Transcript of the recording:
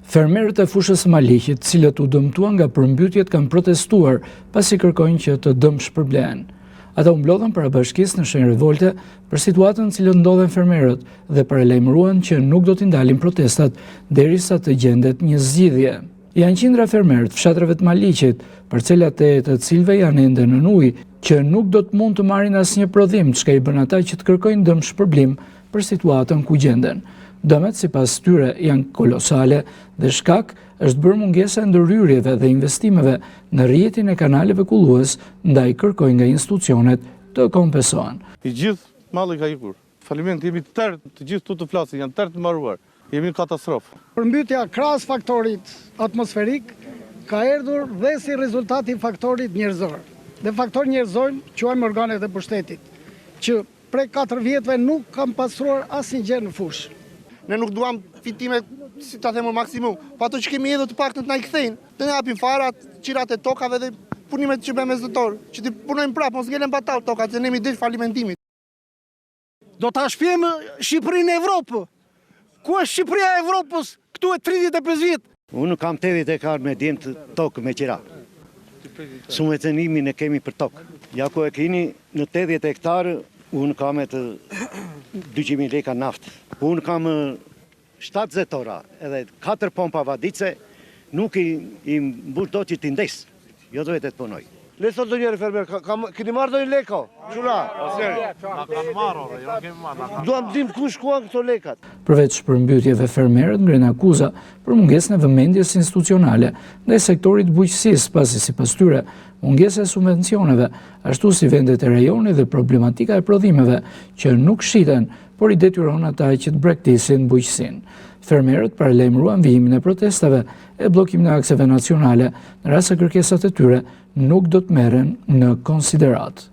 Fermerët e fushës Maliqit, cilët u dëmtuan nga përmbytjet, kanë protestuar pasi kërkojnë që të dëmshpërblehen. Ata u mblodhen para bashkisë në shenjë revolte për situatën në cilën ndodhen fermerët dhe paralajmëruan që nuk do t'i ndalin protestat derisa të gjendet një zgjidhje. Janë qindra fermerët fshatrave të Maliqit, parcelat e të cilëve janë ende nën ujë, që nuk do të mund të marrin asnjë prodhim, çka i bën ata që të kërkojnë dëmshpërblim për situatën ku gjenden. Dëmet sipas tyre janë kolosale dhe shkak është bërë mungesa e ndërhyrjeve dhe investimeve në rrjetin e kanaleve kullues, ndaj kërkojnë nga institucionet të kompensohen. I gjithë malli ka ikur. Faliminderit, jemi të gjithë tu të flasin, janë tërë të mbaruar. Jemi në katastrofë. Përmbytja krahas faktorit atmosferik ka erdhur dhe si rezultat i faktorit njerëzor. Dhe faktor njerëzor quajmë organet e pushtetit, që prej 4 vjetëve nuk kanë pasuar asnjë gjë në fushë. Ne nuk duam fitime, si ta themur maksimum, po ato që kemi edhe të paktën të na i kthejnë, të na japin farat, qirat e tokave dhe punimet që bëjmë mesdhetor, që të punojmë prapë, mos ngelen patall tokat, se ne jemi drejt falimentimit. Do ta shpjejmë Shqipërinë në Evropë. Ku është Shqipëria e Evropës? Këtu e 35 vjet. Unë kam 80 hektar me djemë të tokë me qira. Subvencionimin e kemi për tokë. Ja ku e keni në 80 hektarë, unë kam e të 200.000 leka naftë. Unë kam 7 zetora edhe 4 pompa vadice, nuk i mbush do që t'i ndes. Jo do të punoj. Le sot do njerë fermer, keni marrë do një leko? Qura? Duam dim ku shkuan këto lekat. Përveç shpërmbytjeve, fermerët ngren akuza për mungesën e vëmendjes institucionale ndaj sektorit bujqësisë, pasi sipas tyre mungesa e subvencioneve, ashtu si vendet e rajonit dhe problematika e prodhimeve që nuk shiten, por i detyron ata që të bregtisin bujqësinë. Fermerët paralajmëruan vijimin e protestave e bllokimin e akseve nacionale, në rast se kërkesat e tyre nuk do të merren në konsiderat.